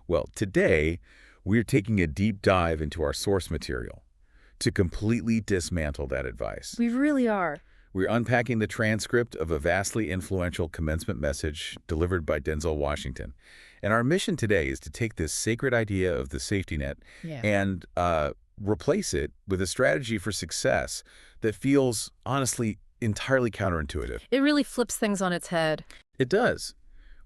Well, today, we're taking a deep dive into our source material to completely dismantle that advice. We really are. We're unpacking the transcript of a vastly influential commencement message delivered by Denzel Washington. And our mission today is to take this sacred idea of the safety net and replace it with a strategy for success that feels, honestly, entirely counterintuitive. It really flips things on its head. It does.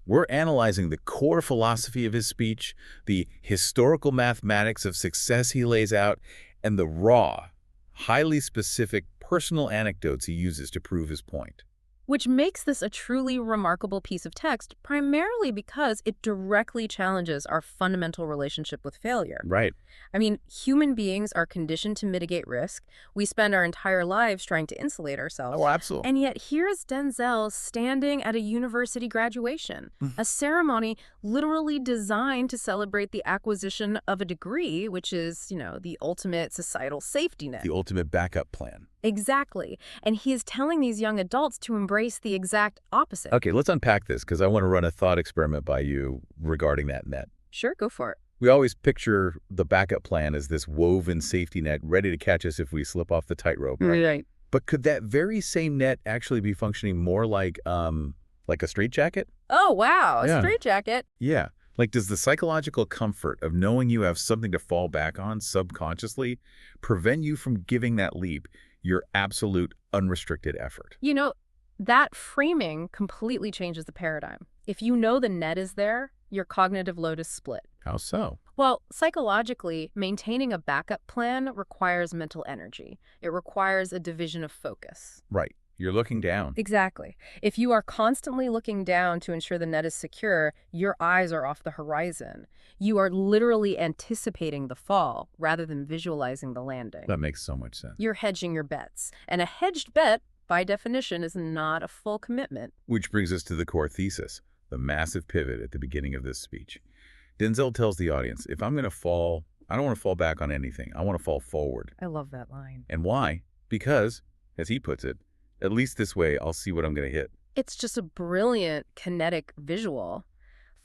We're analyzing the core philosophy of his speech, the historical mathematics of success he lays out, and the raw, highly specific personal anecdotes he uses to prove his point. Which makes this a truly remarkable piece of text, primarily because it directly challenges our fundamental relationship with failure. Right. I mean, human beings are conditioned to mitigate risk. We spend our entire lives trying to insulate ourselves. Oh, absolutely. And yet here's Denzel standing at a university graduation, a ceremony literally designed to celebrate the acquisition of a degree, which is, the ultimate societal safety net. The ultimate backup plan. Exactly. And he is telling these young adults to embrace the exact opposite. Okay, let's unpack this because I want to run a thought experiment by you regarding that net. Sure, go for it. We always picture the backup plan as this woven safety net ready to catch us if we slip off the tightrope. Right. But could that very same net actually be functioning more like a straitjacket? Oh, wow. Yeah. A straitjacket. Yeah. Like, does the psychological comfort of knowing you have something to fall back on subconsciously prevent you from giving that leap your absolute unrestricted effort? That framing completely changes the paradigm. If you know the net is there, your cognitive load is split. How so? Well, psychologically, maintaining a backup plan requires mental energy. It requires a division of focus. Right. You're looking down. Exactly. If you are constantly looking down to ensure the net is secure, your eyes are off the horizon. You are literally anticipating the fall rather than visualizing the landing. That makes so much sense. You're hedging your bets. And a hedged bet, by definition, is not a full commitment. Which brings us to the core thesis, the massive pivot at the beginning of this speech. Denzel tells the audience, if I'm going to fall, I don't want to fall back on anything. I want to fall forward. I love that line. And why? Because, as he puts it, at least this way I'll see what I'm going to hit. It's just a brilliant kinetic visual.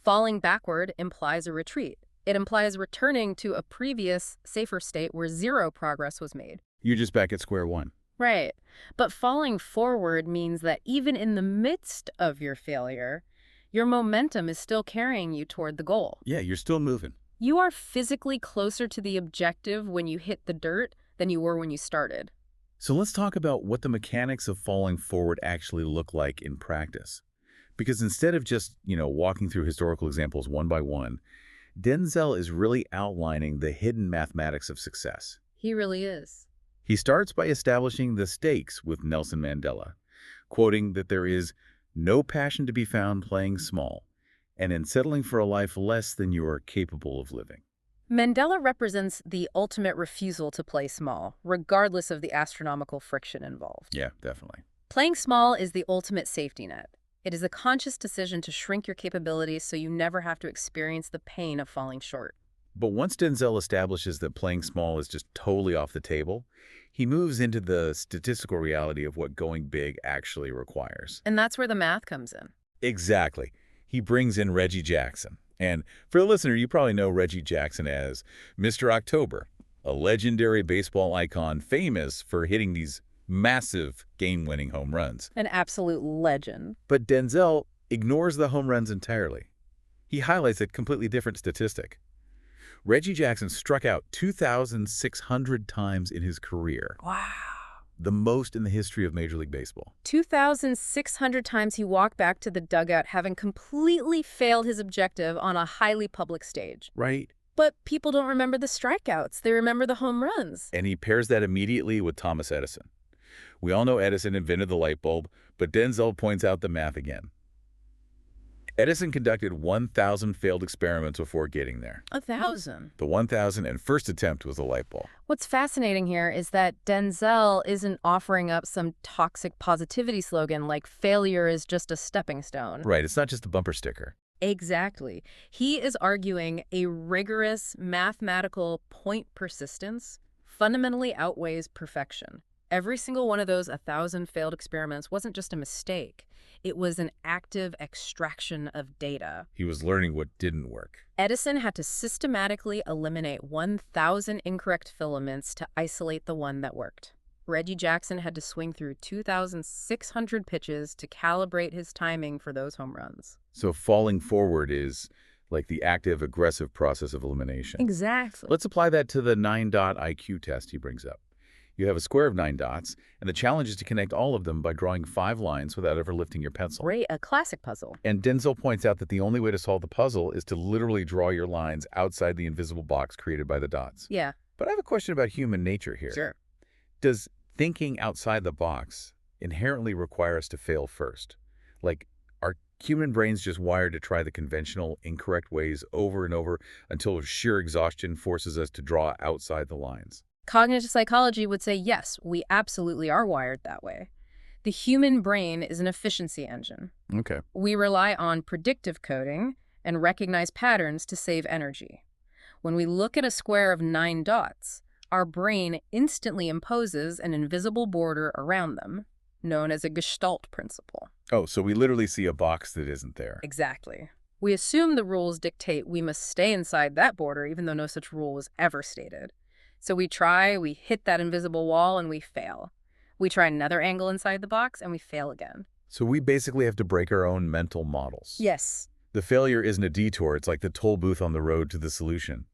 Falling backward implies a retreat. It implies returning to a previous, safer state where zero progress was made. You're just back at square one. Right. But falling forward means that even in the midst of your failure, your momentum is still carrying you toward the goal. Yeah, you're still moving. You are physically closer to the objective when you hit the dirt than you were when you started. So let's talk about what the mechanics of falling forward actually look like in practice. Because instead of just, walking through historical examples one by one, Denzel is really outlining the hidden mathematics of success. He really is. He starts by establishing the stakes with Nelson Mandela, quoting that there is no passion to be found playing small, and in settling for a life less than you are capable of living. Mandela represents the ultimate refusal to play small, regardless of the astronomical friction involved. Yeah, definitely. Playing small is the ultimate safety net. It is a conscious decision to shrink your capabilities so you never have to experience the pain of falling short. But once Denzel establishes that playing small is just totally off the table, he moves into the statistical reality of what going big actually requires. And that's where the math comes in. Exactly. He brings in Reggie Jackson. And for the listener, you probably know Reggie Jackson as Mr. October, a legendary baseball icon famous for hitting these massive game-winning home runs. An absolute legend. But Denzel ignores the home runs entirely. He highlights a completely different statistic. Reggie Jackson struck out 2,600 times in his career. Wow. The most in the history of Major League Baseball. 2,600 times he walked back to the dugout having completely failed his objective on a highly public stage. Right. But people don't remember the strikeouts. They remember the home runs. And he pairs that immediately with Thomas Edison. We all know Edison invented the light bulb, but Denzel points out the math again. Edison conducted 1,000 failed experiments before getting there. 1,000? The 1,001st attempt was a light bulb. What's fascinating here is that Denzel isn't offering up some toxic positivity slogan like failure is just a stepping stone. Right, it's not just a bumper sticker. Exactly. He is arguing a rigorous mathematical point persistence fundamentally outweighs perfection. Every single one of those 1,000 failed experiments wasn't just a mistake. It was an active extraction of data. He was learning what didn't work. Edison had to systematically eliminate 1,000 incorrect filaments to isolate the one that worked. Reggie Jackson had to swing through 2,600 pitches to calibrate his timing for those home runs. So falling forward is like the active, aggressive process of elimination. Exactly. Let's apply that to the 9-dot IQ test he brings up. You have a square of 9 dots, and the challenge is to connect all of them by drawing 5 lines without ever lifting your pencil. Right, a classic puzzle. And Denzel points out that the only way to solve the puzzle is to literally draw your lines outside the invisible box created by the dots. Yeah. But I have a question about human nature here. Sure. Does thinking outside the box inherently require us to fail first? Like, are human brains just wired to try the conventional, incorrect ways over and over until sheer exhaustion forces us to draw outside the lines? Cognitive psychology would say yes, we absolutely are wired that way. The human brain is an efficiency engine. Okay. We rely on predictive coding and recognize patterns to save energy. When we look at a square of 9 dots, our brain instantly imposes an invisible border around them, known as a Gestalt principle. Oh, so we literally see a box that isn't there. Exactly. We assume the rules dictate we must stay inside that border even though no such rule was ever stated. So we try, we hit that invisible wall, and we fail. We try another angle inside the box, and we fail again. So we basically have to break our own mental models. Yes. The failure isn't a detour. It's like the toll booth on the road to the solution.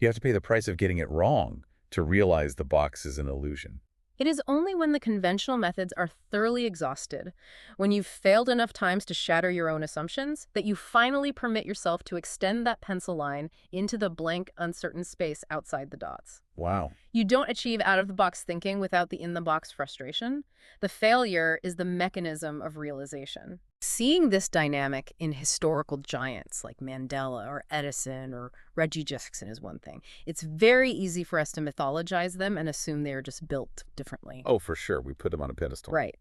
You have to pay the price of getting it wrong to realize the box is an illusion. It is only when the conventional methods are thoroughly exhausted, when you've failed enough times to shatter your own assumptions, that you finally permit yourself to extend that pencil line into the blank, uncertain space outside the dots. Wow. You don't achieve out-of-the-box thinking without the in-the-box frustration. The failure is the mechanism of realization. Seeing this dynamic in historical giants like Mandela or Edison or Reggie Jackson is one thing. It's very easy for us to mythologize them and assume they are just built differently. Oh, for sure. We put them on a pedestal. Right.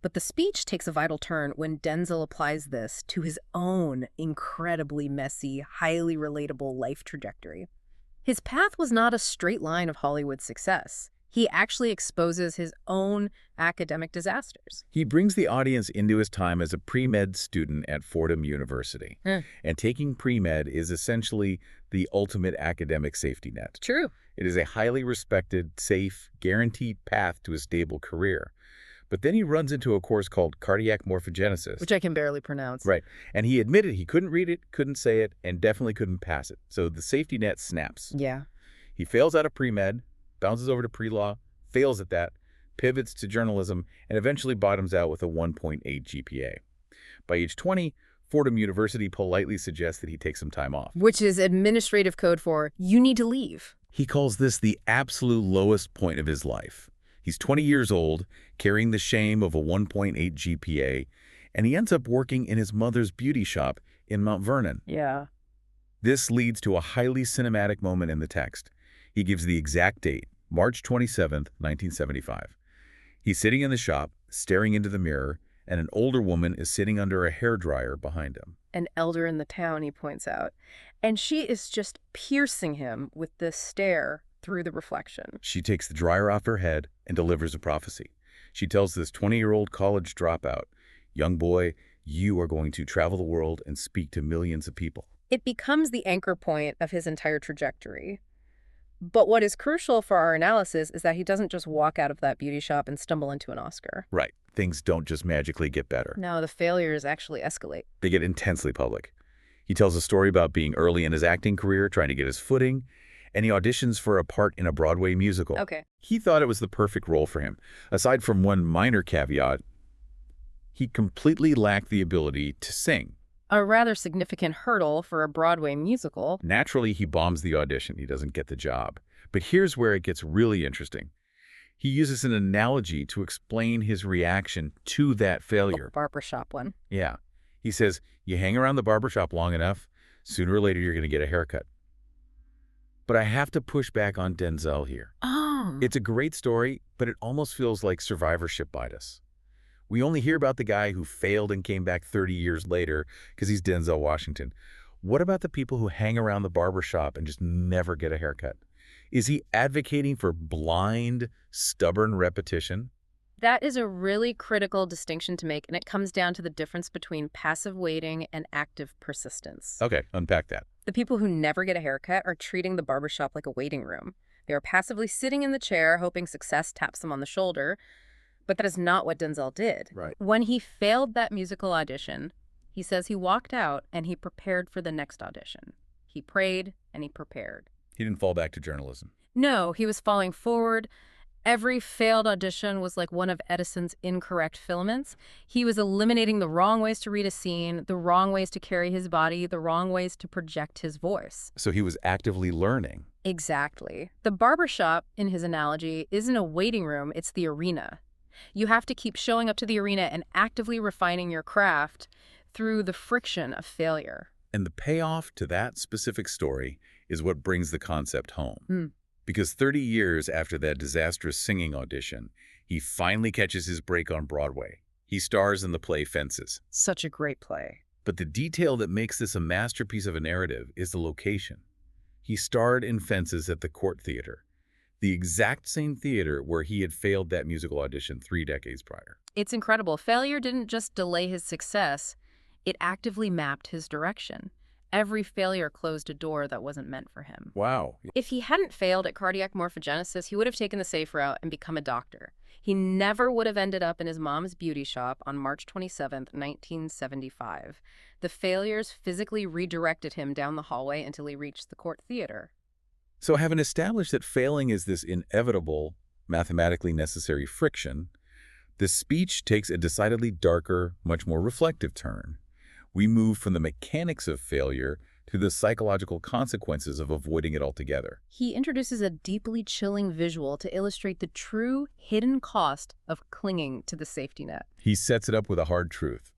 But the speech takes a vital turn when Denzel applies this to his own incredibly messy, highly relatable life trajectory. His path was not a straight line of Hollywood success. He actually exposes his own academic disasters. He brings the audience into his time as a pre-med student at Fordham University. And taking pre-med is essentially the ultimate academic safety net. True. It is a highly respected, safe, guaranteed path to a stable career. But then he runs into a course called cardiac morphogenesis. Which I can barely pronounce. Right. And he admitted he couldn't read it, couldn't say it, and definitely couldn't pass it. So the safety net snaps. Yeah. He fails out of pre-med, bounces over to pre-law, fails at that, pivots to journalism, and eventually bottoms out with a 1.8 GPA. By age 20, Fordham University politely suggests that he take some time off. Which is administrative code for, you need to leave. He calls this the absolute lowest point of his life. He's 20 years old, carrying the shame of a 1.8 GPA, and he ends up working in his mother's beauty shop in Mount Vernon. Yeah. This leads to a highly cinematic moment in the text. He gives the exact date, March 27th, 1975. He's sitting in the shop, staring into the mirror, and an older woman is sitting under a hairdryer behind him. An elder in the town, he points out. And she is just piercing him with this stare through the reflection. She takes the dryer off her head and delivers a prophecy. She tells this 20-year-old college dropout, "Young boy, you are going to travel the world and speak to millions of people." It becomes the anchor point of his entire trajectory. But what is crucial for our analysis is that he doesn't just walk out of that beauty shop and stumble into an Oscar. Right. Things don't just magically get better. No, the failures actually escalate. They get intensely public. He tells a story about being early in his acting career, trying to get his footing, and he auditions for a part in a Broadway musical. Okay. He thought it was the perfect role for him. Aside from one minor caveat, he completely lacked the ability to sing. A rather significant hurdle for a Broadway musical. Naturally, he bombs the audition. He doesn't get the job. But here's where it gets really interesting. He uses an analogy to explain his reaction to that failure. Barbershop one. Yeah. He says, you hang around the barbershop long enough, sooner or later you're going to get a haircut. But I have to push back on Denzel here. Oh. It's a great story, but it almost feels like survivorship bias. We only hear about the guy who failed and came back 30 years later because he's Denzel Washington. What about the people who hang around the barbershop and just never get a haircut? Is he advocating for blind, stubborn repetition? That is a really critical distinction to make, and it comes down to the difference between passive waiting and active persistence. Okay, unpack that. The people who never get a haircut are treating the barbershop like a waiting room. They are passively sitting in the chair, hoping success taps them on the shoulder. But that is not what Denzel did. Right. When he failed that musical audition, he says he walked out and he prepared for the next audition. He prayed and he prepared. He didn't fall back to journalism. No, he was falling forward. Every failed audition was like one of Edison's incorrect filaments. He was eliminating the wrong ways to read a scene, the wrong ways to carry his body, the wrong ways to project his voice. So he was actively learning. Exactly. The barbershop, in his analogy, isn't a waiting room, it's the arena. You have to keep showing up to the arena and actively refining your craft through the friction of failure. And the payoff to that specific story is what brings the concept home. Because 30 years after that disastrous singing audition, he finally catches his break on Broadway. He stars in the play Fences. Such a great play. But the detail that makes this a masterpiece of a narrative is the location. He starred in Fences at the Court Theater, the exact same theater where he had failed that musical audition 3 decades prior. It's incredible. Failure didn't just delay his success, it actively mapped his direction. Every failure closed a door that wasn't meant for him. Wow. If he hadn't failed at cardiac morphogenesis, he would have taken the safe route and become a doctor. He never would have ended up in his mom's beauty shop on March 27, 1975. The failures physically redirected him down the hallway until he reached the Court Theater. So having established that failing is this inevitable, mathematically necessary friction, the speech takes a decidedly darker, much more reflective turn. We move from the mechanics of failure to the psychological consequences of avoiding it altogether. He introduces a deeply chilling visual to illustrate the true hidden cost of clinging to the safety net. He sets it up with a hard truth.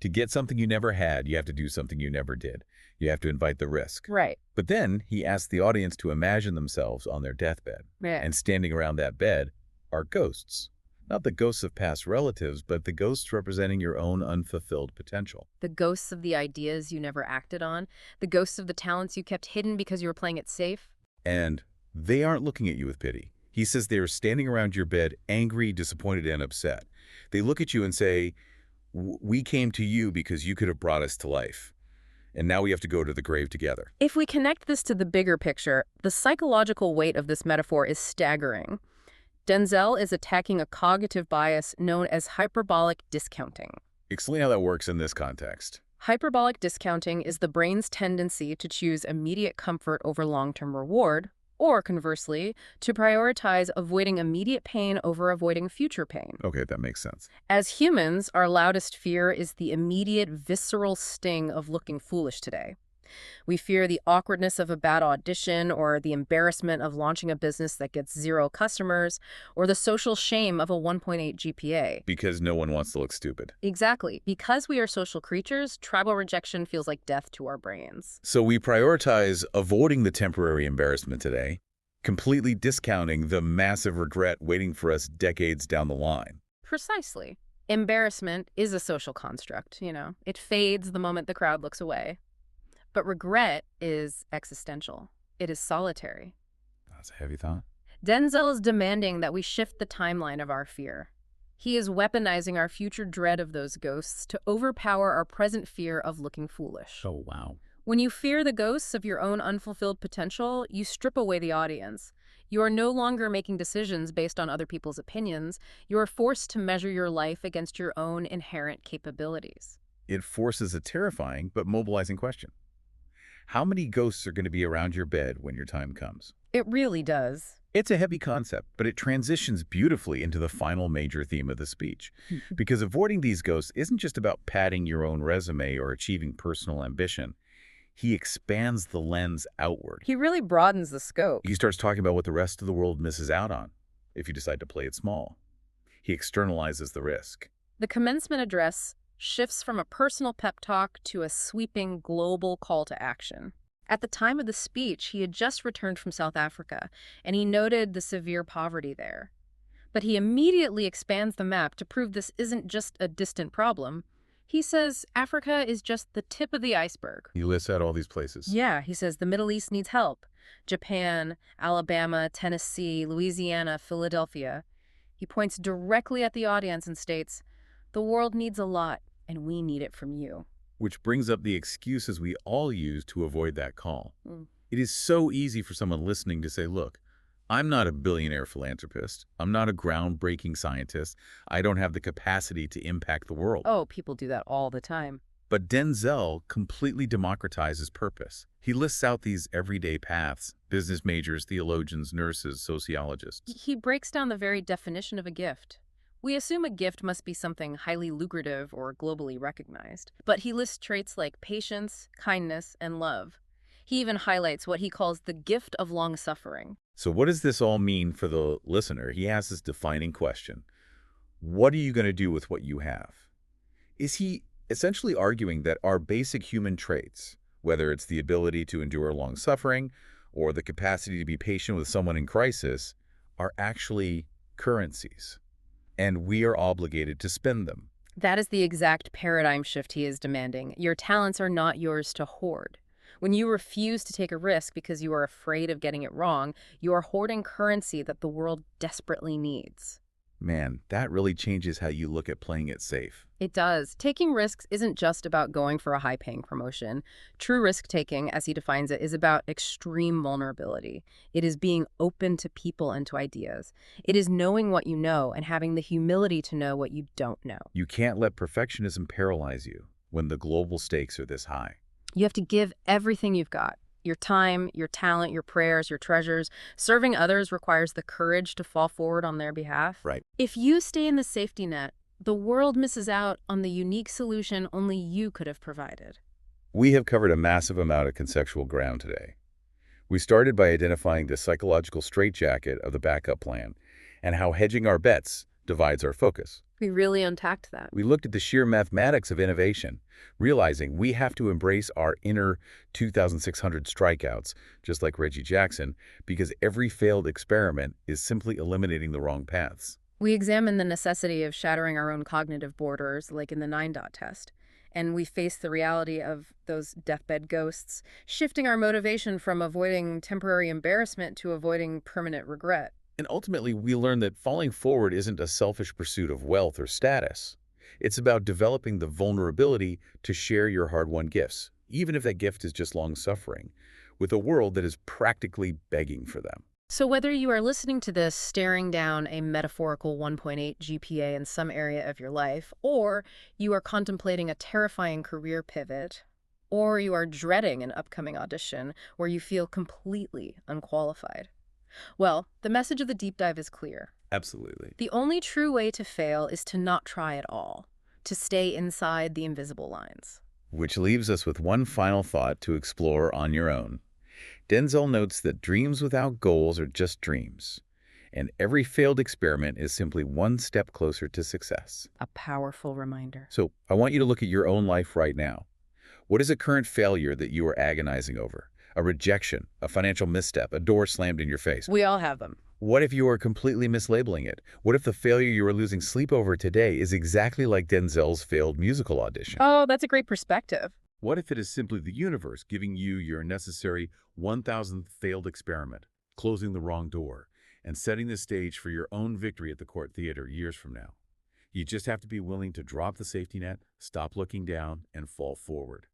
To get something you never had, you have to do something you never did. You have to invite the risk. Right. But then he asks the audience to imagine themselves on their deathbed. Yeah. And standing around that bed are ghosts. Not the ghosts of past relatives, but the ghosts representing your own unfulfilled potential. The ghosts of the ideas you never acted on, the ghosts of the talents you kept hidden because you were playing it safe. And they aren't looking at you with pity. He says they are standing around your bed, angry, disappointed, and upset. They look at you and say, "We came to you because you could have brought us to life. And now we have to go to the grave together." If we connect this to the bigger picture, the psychological weight of this metaphor is staggering. Denzel is attacking a cognitive bias known as hyperbolic discounting. Explain how that works in this context. Hyperbolic discounting is the brain's tendency to choose immediate comfort over long-term reward, or conversely, to prioritize avoiding immediate pain over avoiding future pain. Okay, that makes sense. As humans, our loudest fear is the immediate visceral sting of looking foolish today. We fear the awkwardness of a bad audition, or the embarrassment of launching a business that gets 0 customers, or the social shame of a 1.8 GPA. Because no one wants to look stupid. Exactly. Because we are social creatures, tribal rejection feels like death to our brains. So we prioritize avoiding the temporary embarrassment today, completely discounting the massive regret waiting for us decades down the line. Precisely. Embarrassment is a social construct, It fades the moment the crowd looks away. But regret is existential. It is solitary. That's a heavy thought. Denzel is demanding that we shift the timeline of our fear. He is weaponizing our future dread of those ghosts to overpower our present fear of looking foolish. Oh, wow. When you fear the ghosts of your own unfulfilled potential, you strip away the audience. You are no longer making decisions based on other people's opinions. You are forced to measure your life against your own inherent capabilities. It forces a terrifying but mobilizing question. How many ghosts are going to be around your bed when your time comes? It really does. It's a heavy concept, but it transitions beautifully into the final major theme of the speech. Because avoiding these ghosts isn't just about padding your own resume or achieving personal ambition. He expands the lens outward. He really broadens the scope. He starts talking about what the rest of the world misses out on if you decide to play it small. He externalizes the risk. The commencement address shifts from a personal pep talk to a sweeping global call to action. At the time of the speech, he had just returned from South Africa, and he noted the severe poverty there. But he immediately expands the map to prove this isn't just a distant problem. He says Africa is just the tip of the iceberg. He lists out all these places. Yeah, he says the Middle East needs help. Japan, Alabama, Tennessee, Louisiana, Philadelphia. He points directly at the audience and states, "The world needs a lot, and we need it from you." Which brings up the excuses we all use to avoid that call. Mm. It is so easy for someone listening to say, look, I'm not a billionaire philanthropist. I'm not a groundbreaking scientist. I don't have the capacity to impact the world. Oh, people do that all the time. But Denzel completely democratizes purpose. He lists out these everyday paths: business majors, theologians, nurses, sociologists. He breaks down the very definition of a gift. We assume a gift must be something highly lucrative or globally recognized, but he lists traits like patience, kindness, and love. He even highlights what he calls the gift of long-suffering. So what does this all mean for the listener? He asks this defining question. What are you going to do with what you have? Is he essentially arguing that our basic human traits, whether it's the ability to endure long suffering or the capacity to be patient with someone in crisis, are actually currencies, and we are obligated to spend them? That is the exact paradigm shift he is demanding. Your talents are not yours to hoard. When you refuse to take a risk because you are afraid of getting it wrong, you are hoarding currency that the world desperately needs. Man, that really changes how you look at playing it safe. It does. Taking risks isn't just about going for a high-paying promotion. True risk-taking, as he defines it, is about extreme vulnerability. It is being open to people and to ideas. It is knowing what you know and having the humility to know what you don't know. You can't let perfectionism paralyze you when the global stakes are this high. You have to give everything you've got. Your time, your talent, your prayers, your treasures. Serving others requires the courage to fall forward on their behalf. Right. If you stay in the safety net, the world misses out on the unique solution only you could have provided. We have covered a massive amount of conceptual ground today. We started by identifying the psychological straitjacket of the backup plan and how hedging our bets divides our focus. We really unpacked that. We looked at the sheer mathematics of innovation, realizing we have to embrace our inner 2,600 strikeouts, just like Reggie Jackson, because every failed experiment is simply eliminating the wrong paths. We examined the necessity of shattering our own cognitive borders, like in the 9-dot test. And we faced the reality of those deathbed ghosts, shifting our motivation from avoiding temporary embarrassment to avoiding permanent regret. And ultimately, we learned that falling forward isn't a selfish pursuit of wealth or status. It's about developing the vulnerability to share your hard-won gifts, even if that gift is just long suffering, with a world that is practically begging for them. So whether you are listening to this staring down a metaphorical 1.8 GPA in some area of your life, or you are contemplating a terrifying career pivot, or you are dreading an upcoming audition where you feel completely unqualified, well, the message of the deep dive is clear. Absolutely. The only true way to fail is to not try at all, to stay inside the invisible lines. Which leaves us with one final thought to explore on your own. Denzel notes that dreams without goals are just dreams, and every failed experiment is simply one step closer to success. A powerful reminder. So I want you to look at your own life right now. What is a current failure that you are agonizing over? A rejection, a financial misstep, a door slammed in your face. We all have them. What if you are completely mislabeling it? What if the failure you are losing sleep over today is exactly like Denzel's failed musical audition? Oh, that's a great perspective. What if it is simply the universe giving you your necessary 1,000th failed experiment, closing the wrong door, and setting the stage for your own victory at the court theater years from now? You just have to be willing to drop the safety net, stop looking down, and fall forward.